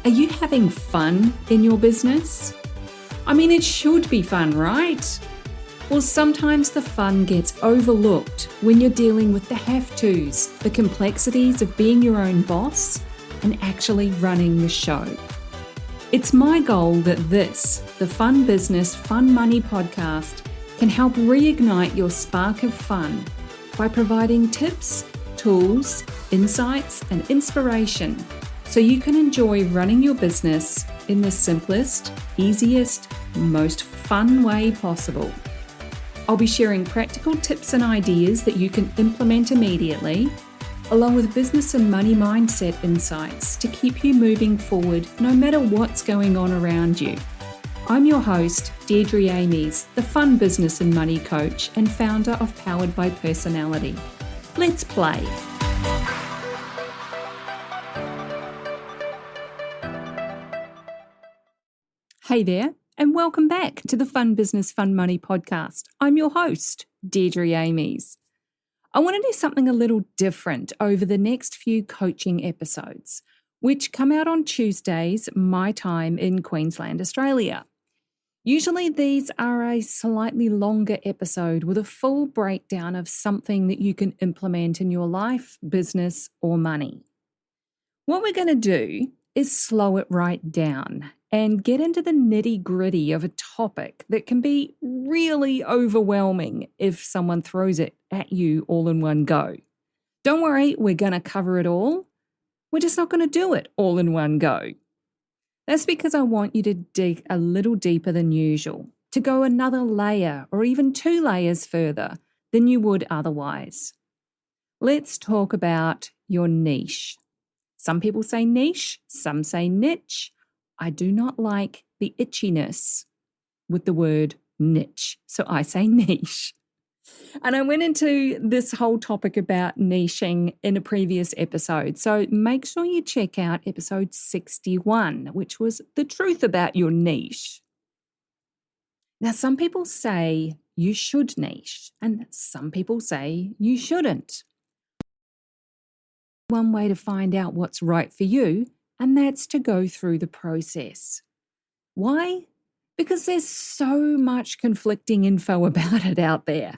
Are you having fun in your business? I mean, it should be fun, right? Well, sometimes the fun gets overlooked when you're dealing with the have-tos, the complexities of being your own boss and actually running the show. It's my goal that this, the Fun Business, Fun Money podcast, can help reignite your spark of fun by providing tips, tools, insights, and inspiration so you can enjoy running your business in the simplest, easiest, most fun way possible. I'll be sharing practical tips and ideas that you can implement immediately, along with business and money mindset insights to keep you moving forward no matter what's going on around you. I'm your host, Deirdre Amies, the Fun Business and Money Coach and founder of Powered by Personality. Let's play. Hey there, and welcome back to the Fun Business, Fun Money podcast. I'm your host, Deirdre Amies. I want to do something a little different over the next few coaching episodes, which come out on Tuesdays, my time in Queensland, Australia. Usually these are a slightly longer episode with a full breakdown of something that you can implement in your life, business, or money. What we're going to do is slow it right down and get into the nitty-gritty of a topic that can be really overwhelming if someone throws it at you all in one go. Don't worry, we're going to cover it all. We're just not going to do it all in one go. That's because I want you to dig a little deeper than usual, to go another layer or even 2 layers further than you would otherwise. Let's talk about your niche. Some people say niche, some say niche. I do not like the itchiness with the word niche, so I say niche. And I went into this whole topic about niching in a previous episode, so make sure you check out episode 61, which was the truth about your niche. Now, some people say you should niche, and some people say you shouldn't. One way to find out what's right for you, and that's to go through the process. Why? Because there's so much conflicting info about it out there.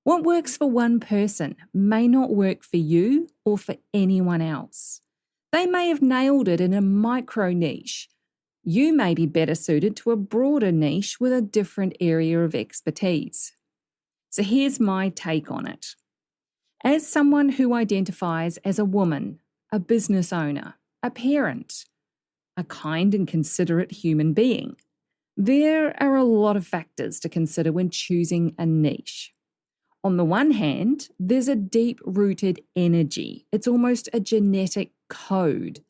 What works for one person may not work for you or for anyone else. They may have nailed it in a micro niche. You may be better suited to a broader niche with a different area of expertise. So here's my take on it. As someone who identifies as a woman, a business owner, a parent, a kind and considerate human being, there are a lot of factors to consider when choosing a niche. On the one hand, there's a deep-rooted energy. It's almost a genetic code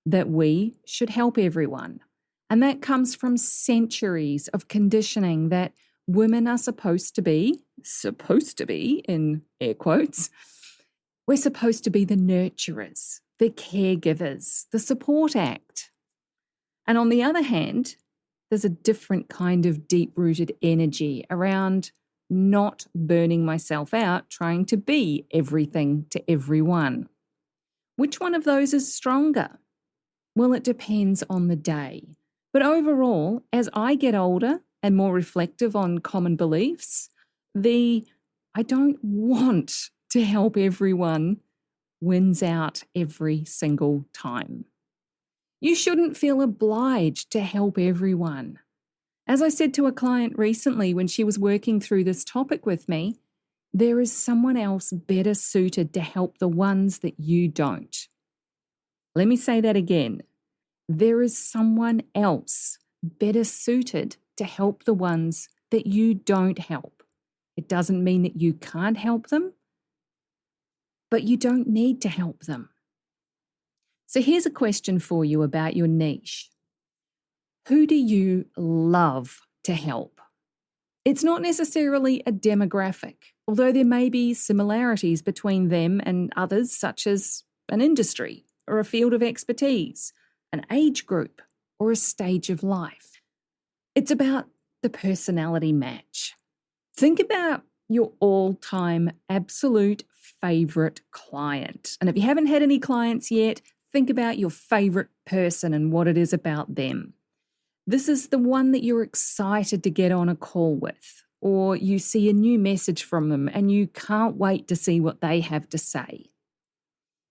that we should help everyone. And that comes from centuries of conditioning that women are supposed to be in air quotes, we're supposed to be the nurturers, the caregivers, the support act. And on the other hand, there's a different kind of deep-rooted energy around not burning myself out trying to be everything to everyone. Which one of those is stronger? Well, it depends on the day. But overall, as I get older and more reflective on common beliefs, I don't want to help everyone wins out every single time. You shouldn't feel obliged to help everyone. As I said to a client recently when she was working through this topic with me, there is someone else better suited to help the ones that you don't. Let me say that again. There is someone else better suited to help the ones that you don't help. It doesn't mean that you can't help them, but you don't need to help them. So here's a question for you about your niche. Who do you love to help? It's not necessarily a demographic, although there may be similarities between them and others, such as an industry or a field of expertise, an age group, or a stage of life. It's about the personality match. Think about your all-time absolute favorite client. And if you haven't had any clients yet, Think about your favorite person and what it is about them. This is the one that you're excited to get on a call with, or you see a new message from them and you can't wait to see what they have to say.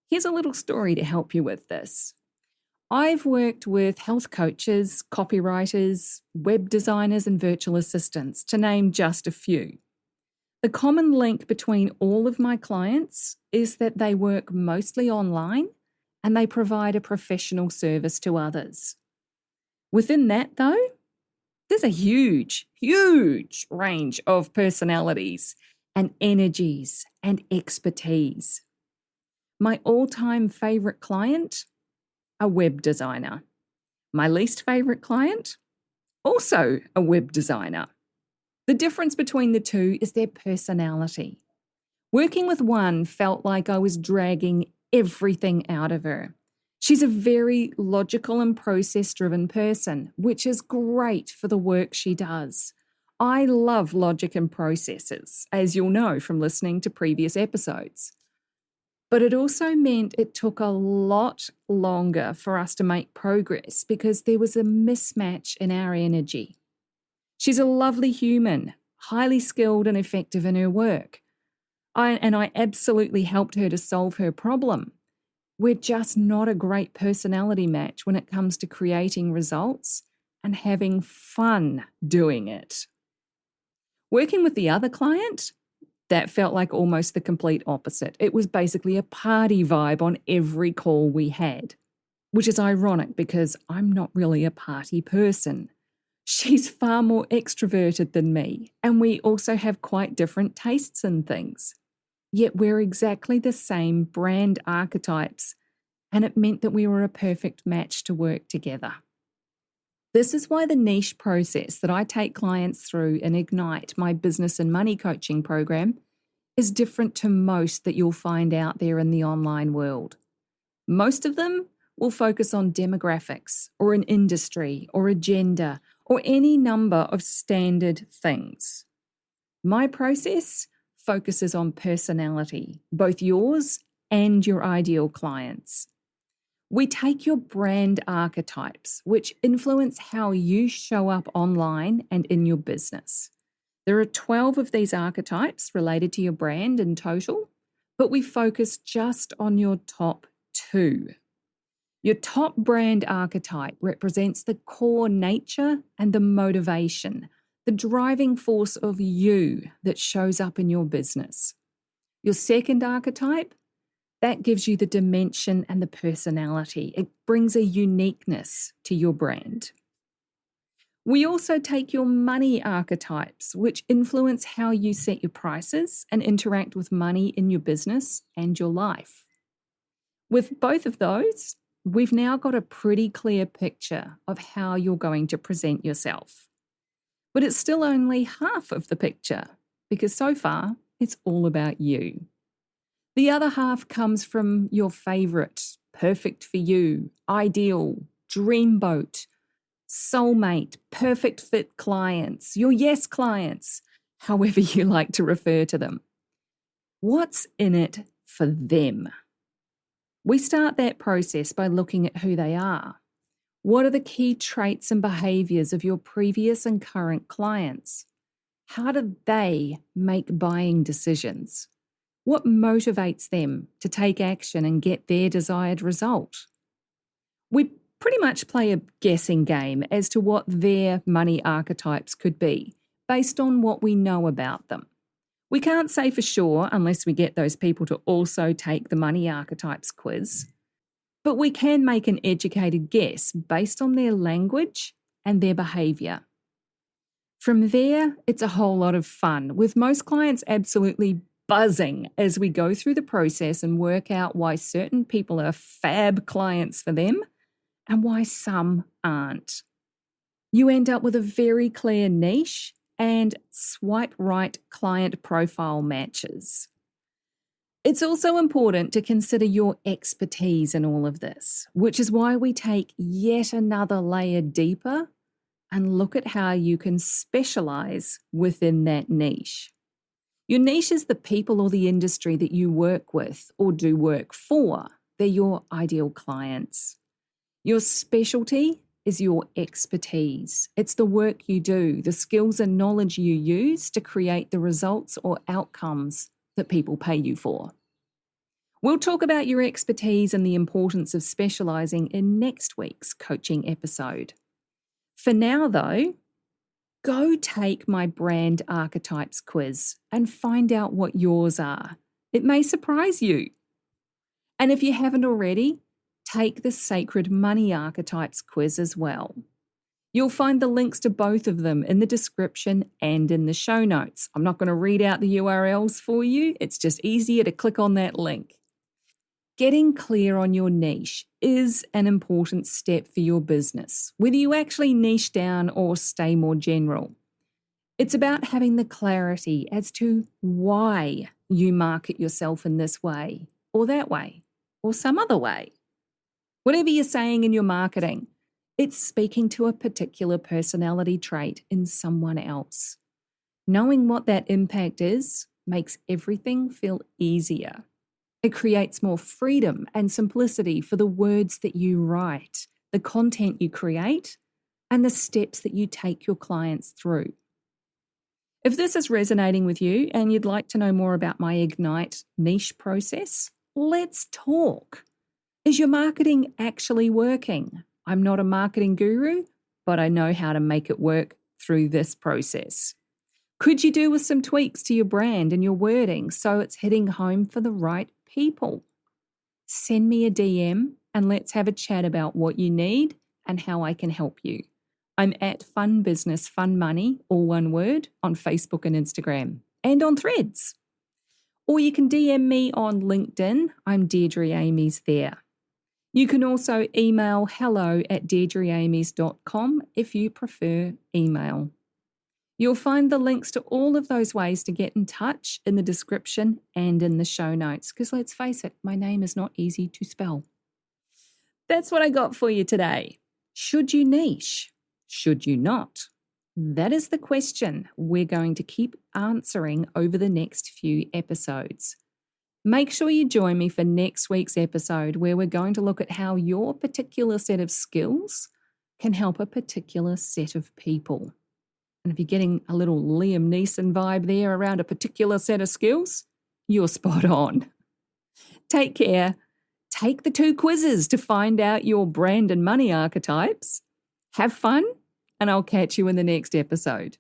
Here's a little story to help you with this. I've worked with health coaches, copywriters, web designers, and virtual assistants, to name just a few. The common link between all of my clients is that they work mostly online and they provide a professional service to others. Within that, though, there's a huge range of personalities and energies and expertise. My all-time favorite client, a web designer. My least favorite client, also a web designer. The difference between the two is their personality. Working with one felt like I was dragging everything out of her. She's a very logical and process-driven person, which is great for the work she does. I love logic and processes, as you'll know from listening to previous episodes. But it also meant it took a lot longer for us to make progress because there was a mismatch in our energy. She's a lovely human, highly skilled and effective in her work. I absolutely helped her to solve her problem. We're just not a great personality match when it comes to creating results and having fun doing it. Working with the other client, that felt like almost the complete opposite. It was basically a party vibe on every call we had, which is ironic because I'm not really a party person. She's far more extroverted than me, and we also have quite different tastes in things. Yet we're exactly the same brand archetypes, and it meant that we were a perfect match to work together. This is why the niche process that I take clients through in Ignite, my business and money coaching program, is different to most that you'll find out there in the online world. Most of them will focus on demographics or an industry or a gender or any number of standard things. My process focuses on personality, both yours and your ideal clients. We take your brand archetypes, which influence how you show up online and in your business. There are 12 of these archetypes related to your brand in total, but we focus just on your top 2. Your top brand archetype represents the core nature and the motivation, the driving force of you that shows up in your business. Your second archetype, that gives you the dimension and the personality. It brings a uniqueness to your brand. We also take your money archetypes, which influence how you set your prices and interact with money in your business and your life. With both of those, we've now got a pretty clear picture of how you're going to present yourself. But it's still only half of the picture, because so far, it's all about you. The other half comes from your favorite, perfect for you, ideal, dreamboat, soulmate, perfect fit clients, your yes clients, however you like to refer to them. What's in it for them? We start that process by looking at who they are. What are the key traits and behaviors of your previous and current clients? How do they make buying decisions? What motivates them to take action and get their desired result? We pretty much play a guessing game as to what their money archetypes could be, based on what we know about them. We can't say for sure unless we get those people to also take the money archetypes quiz, but we can make an educated guess based on their language and their behaviour. From there, it's a whole lot of fun, with most clients absolutely buzzing as we go through the process and work out why certain people are fab clients for them and why some aren't. You end up with a very clear niche and swipe right client profile matches. It's also important to consider your expertise in all of this, which is why we take yet another layer deeper and look at how you can specialize within that niche. Your niche is the people or the industry that you work with or do work for. They're your ideal clients. Your specialty is your expertise. It's the work you do, the skills and knowledge you use to create the results or outcomes that people pay you for. We'll talk about your expertise and the importance of specialising in next week's coaching episode. For now, though, go take my brand archetypes quiz and find out what yours are. It may surprise you. And if you haven't already, take the Sacred Money Archetypes quiz as well. You'll find the links to both of them in the description and in the show notes. I'm not going to read out the URLs for you. It's just easier to click on that link. Getting clear on your niche is an important step for your business, whether you actually niche down or stay more general. It's about having the clarity as to why you market yourself in this way, or that way, or some other way. Whatever you're saying in your marketing, it's speaking to a particular personality trait in someone else. Knowing what that impact is makes everything feel easier. It creates more freedom and simplicity for the words that you write, the content you create, and the steps that you take your clients through. If this is resonating with you and you'd like to know more about my Ignite niche process, let's talk. Is your marketing actually working? I'm not a marketing guru, but I know how to make it work through this process. Could you do with some tweaks to your brand and your wording so it's hitting home for the right people? Send me a DM and let's have a chat about what you need and how I can help you. I'm at Fun Business Fun Money, all one word, on Facebook and Instagram, and on Threads. Or you can DM me on LinkedIn. I'm Deirdre Amies there. You can also email hello@deirdreamies.com if you prefer email. You'll find the links to all of those ways to get in touch in the description and in the show notes, because let's face it, my name is not easy to spell. That's what I got for you today. Should you niche? Should you not? That is the question we're going to keep answering over the next few episodes. Make sure you join me for next week's episode, where we're going to look at how your particular set of skills can help a particular set of people. And if you're getting a little Liam Neeson vibe there around a particular set of skills, you're spot on. Take care. Take the 2 quizzes to find out your brand and money archetypes. Have fun, and I'll catch you in the next episode.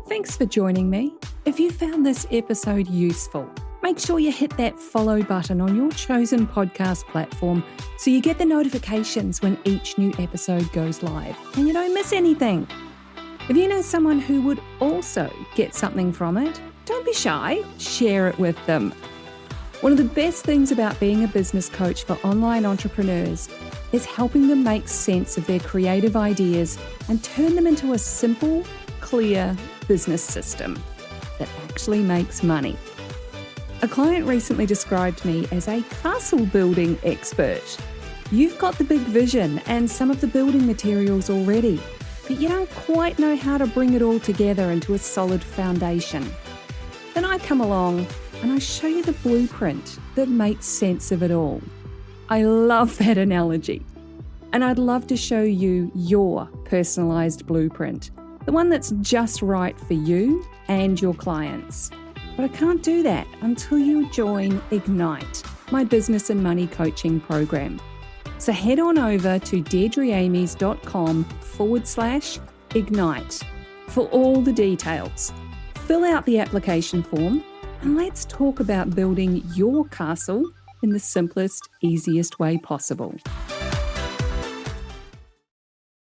Thanks for joining me. If you found this episode useful, make sure you hit that follow button on your chosen podcast platform so you get the notifications when each new episode goes live and you don't miss anything. If you know someone who would also get something from it, don't be shy, share it with them. One of the best things about being a business coach for online entrepreneurs is helping them make sense of their creative ideas and turn them into a simple, clear business system that actually makes money. A client recently described me as a castle building expert. You've got the big vision and some of the building materials already, but you don't quite know how to bring it all together into a solid foundation. Then I come along and I show you the blueprint that makes sense of it all. I love that analogy. And I'd love to show you your personalized blueprint, the one that's just right for you and your clients. But I can't do that until you join Ignite, my business and money coaching program. So head on over to deirdreamies.com/ignite for all the details. Fill out the application form and let's talk about building your castle in the simplest, easiest way possible.